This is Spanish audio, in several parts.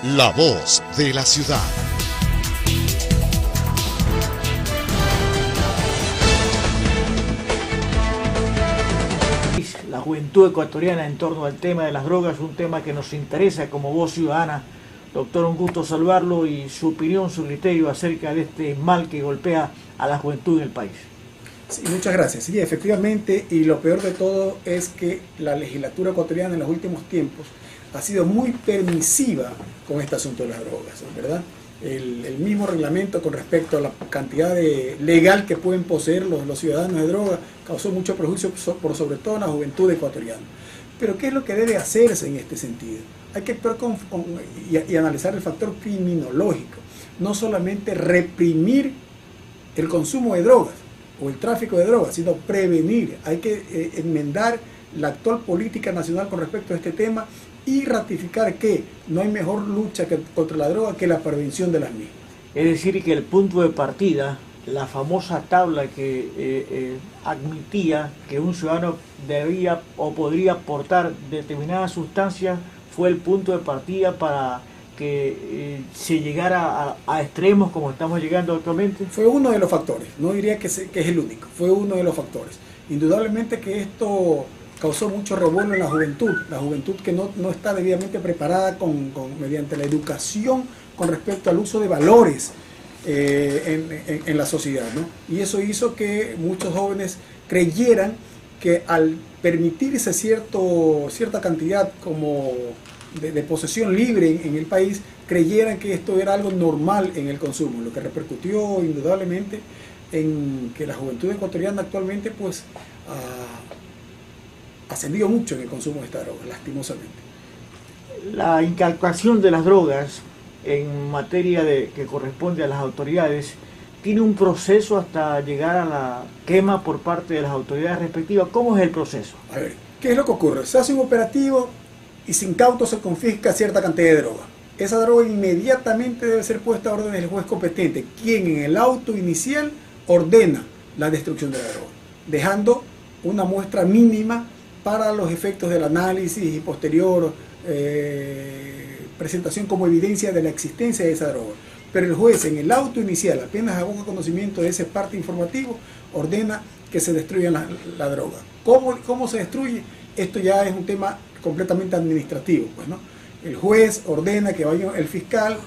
La voz de la ciudad. La juventud ecuatoriana en torno al tema de las drogas, un tema que nos interesa como voz ciudadana. Doctor, un gusto saludarlo y su opinión, su criterio acerca de este mal que golpea a la juventud en el país. Sí, muchas gracias. Sí, efectivamente, y lo peor de todo es que la legislatura ecuatoriana en los últimos tiempos ha sido muy permisiva con este asunto de las drogas, ¿verdad? El mismo reglamento con respecto a la cantidad legal que pueden poseer los ciudadanos de droga causó mucho perjuicio por sobre todo en la juventud ecuatoriana. Pero ¿qué es lo que debe hacerse en este sentido? Hay que actuar y analizar el factor criminológico, no solamente reprimir el consumo de drogas o el tráfico de drogas, sino prevenir. Hay que enmendar la actual política nacional con respecto a este tema y ratificar que no hay mejor lucha contra la droga que la prevención de las mismas. Es decir, que el punto de partida, la famosa tabla que admitía que un ciudadano debía o podría portar determinadas sustancias, fue el punto de partida para que se llegara a extremos como estamos llegando actualmente. Fue uno de los factores, no diría que es el único, fue uno de los factores. Indudablemente que esto causó mucho revuelo en la juventud que no está debidamente preparada mediante la educación con respecto al uso de valores en la sociedad, ¿no? Y eso hizo que muchos jóvenes creyeran que al permitirse cierta cantidad como de posesión libre en el país, creyeran que esto era algo normal en el consumo, lo que repercutió indudablemente en que la juventud ecuatoriana actualmente pues ascendió mucho en el consumo de esta droga, lastimosamente. La incautación de las drogas en materia que corresponde a las autoridades tiene un proceso hasta llegar a la quema por parte de las autoridades respectivas. ¿Cómo es el proceso? A ver, ¿qué es lo que ocurre? Se hace un operativo y sin cauto se confisca cierta cantidad de droga. Esa droga inmediatamente debe ser puesta a orden del juez competente, quien en el auto inicial ordena la destrucción de la droga, dejando una muestra mínima para los efectos del análisis y posterior presentación como evidencia de la existencia de esa droga. Pero el juez en el auto inicial, apenas haga conocimiento de ese parte informativo, ordena que se destruya la droga. ¿Cómo se destruye? Esto ya es un tema completamente administrativo, pues, ¿no? El juez ordena que vaya el fiscal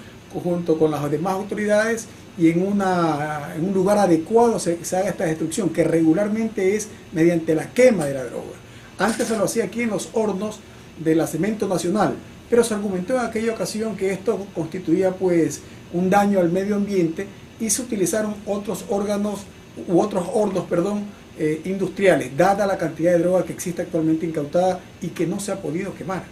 junto con las demás autoridades y en un lugar adecuado se haga esta destrucción, que regularmente es mediante la quema de la droga. Antes se lo hacía aquí en los hornos de la Cemento Nacional, pero se argumentó en aquella ocasión que esto constituía pues un daño al medio ambiente y se utilizaron otros hornos industriales, dada la cantidad de droga que existe actualmente incautada y que no se ha podido quemar.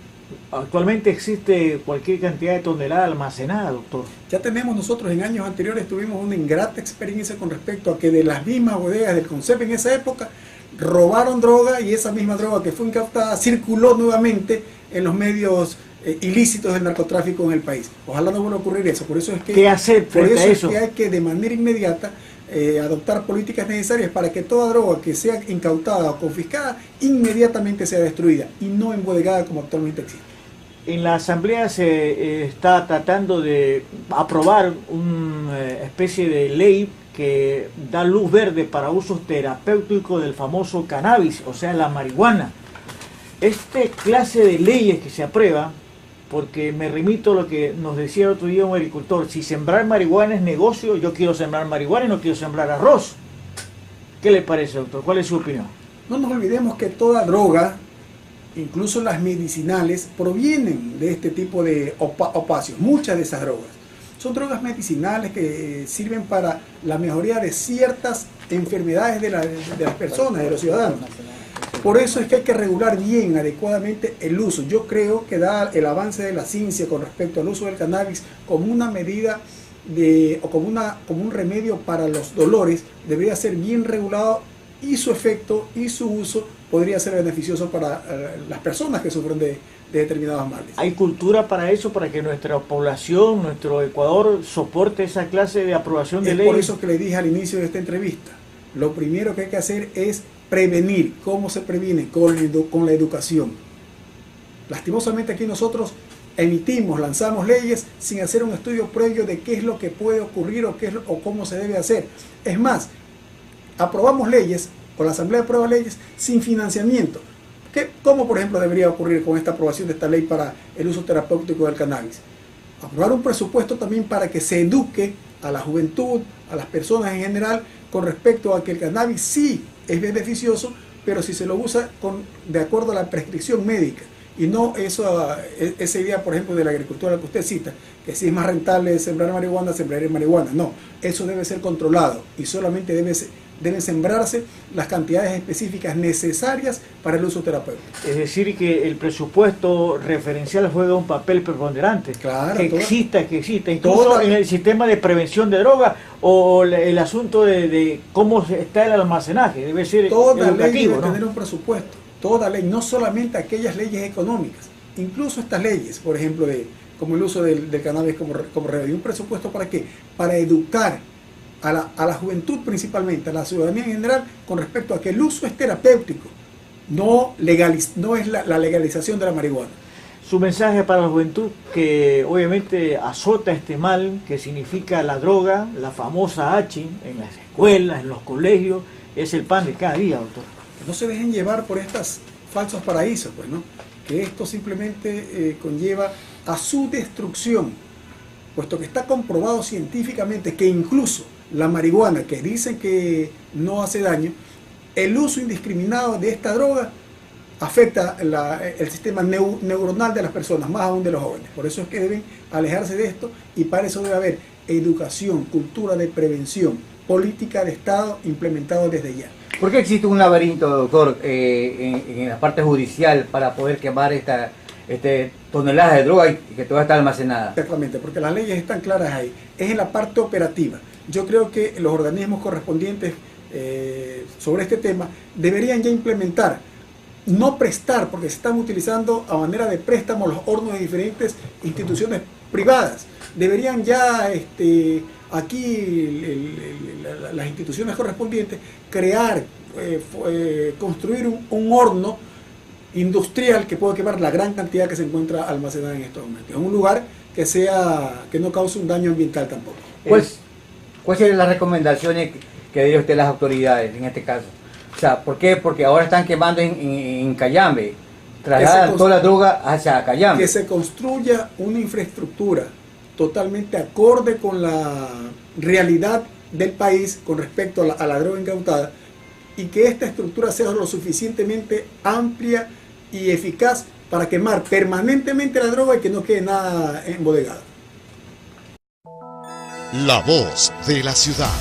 Actualmente existe cualquier cantidad de tonelada almacenada, doctor. Ya tenemos nosotros, en años anteriores tuvimos una ingrata experiencia con respecto a que de las mismas bodegas del CONCEP en esa época robaron droga y esa misma droga que fue incautada circuló nuevamente en los medios ilícitos del narcotráfico en el país. Ojalá no vuelva a ocurrir eso. Por eso es que, ¿qué hacer frente a eso? Es que hay que de manera inmediata adoptar políticas necesarias para que toda droga que sea incautada o confiscada inmediatamente sea destruida y no embodegada como actualmente existe. En la Asamblea se está tratando de aprobar una especie de ley que da luz verde para usos terapéuticos del famoso cannabis, o sea, la marihuana. Este clase de leyes que se aprueba, porque me remito a lo que nos decía el otro día un agricultor, si sembrar marihuana es negocio, yo quiero sembrar marihuana y no quiero sembrar arroz. ¿Qué le parece, doctor? ¿Cuál es su opinión? No nos olvidemos que toda droga, incluso las medicinales, provienen de este tipo de opacios. Muchas de esas drogas son drogas medicinales que sirven para la mejoría de ciertas enfermedades de las personas, de los ciudadanos. Por eso es que hay que regular bien, adecuadamente el uso. Yo creo que da el avance de la ciencia con respecto al uso del cannabis como una medida como un remedio para los dolores, debería ser bien regulado y su efecto y su uso podría ser beneficioso para las personas que sufren de determinados males. ¿Hay cultura para eso, para que nuestra población, nuestro Ecuador, soporte esa clase de aprobación de leyes? Es por eso que le dije al inicio de esta entrevista, lo primero que hay que hacer es prevenir. ¿Cómo se previene? Con la educación. Lastimosamente aquí nosotros lanzamos leyes sin hacer un estudio previo de qué es lo que puede ocurrir o cómo se debe hacer. Es más, aprobamos leyes, o la Asamblea aprueba leyes sin financiamiento. ¿Cómo, por ejemplo, debería ocurrir con esta aprobación de esta ley para el uso terapéutico del cannabis? Aprobar un presupuesto también para que se eduque a la juventud, a las personas en general, con respecto a que el cannabis sí es beneficioso, pero si se lo usa de acuerdo a la prescripción médica. Y no esa idea, por ejemplo, de la agricultura que usted cita, que si es más rentable sembrar marihuana, sembraré marihuana. No, eso debe ser controlado y solamente deben sembrarse las cantidades específicas necesarias para el uso terapéutico. Es decir, que el presupuesto referencial juega un papel preponderante. Claro, que exista, incluso en el sistema de prevención de drogas o el asunto de cómo está el almacenaje. Debe ser toda educativo, ley debe ¿no? tener un presupuesto. Toda ley, no solamente aquellas leyes económicas, incluso estas leyes, por ejemplo, como el uso del cannabis como remedio. ¿Un presupuesto para qué? Para educar a la juventud principalmente, a la ciudadanía en general, con respecto a que el uso es terapéutico, no es la legalización de la marihuana. Su mensaje para la juventud, que obviamente azota este mal, que significa la droga, la famosa H, en las escuelas, en los colegios, es el pan de cada día, doctor. No se dejen llevar por estos falsos paraísos, pues, ¿no? Que esto simplemente conlleva a su destrucción, puesto que está comprobado científicamente que incluso la marihuana, que dicen que no hace daño, el uso indiscriminado de esta droga afecta el sistema neuronal de las personas, más aún de los jóvenes. Por eso es que deben alejarse de esto y para eso debe haber educación, cultura de prevención, política de Estado implementada desde ya. ¿Por qué existe un laberinto, doctor, en la parte judicial para poder quemar toneladas de droga y que toda está almacenada? Exactamente, porque las leyes están claras ahí. Es en la parte operativa. Yo creo que los organismos correspondientes sobre este tema deberían ya implementar, no prestar, porque se están utilizando a manera de préstamo los hornos de diferentes instituciones privadas. Deberían ya aquí las instituciones correspondientes crear, construir un horno industrial que pueda quemar la gran cantidad que se encuentra almacenada en estos momentos. En un lugar que no cause un daño ambiental tampoco. ¿Cuáles serían las recomendaciones que daría usted a las autoridades en este caso? O sea, ¿por qué? Porque ahora están quemando en Cayambe, trasladan toda la droga hacia Cayambe. Que se construya una infraestructura totalmente acorde con la realidad del país con respecto a la droga incautada y que esta estructura sea lo suficientemente amplia y eficaz para quemar permanentemente la droga y que no quede nada embodegado. La voz de la ciudad.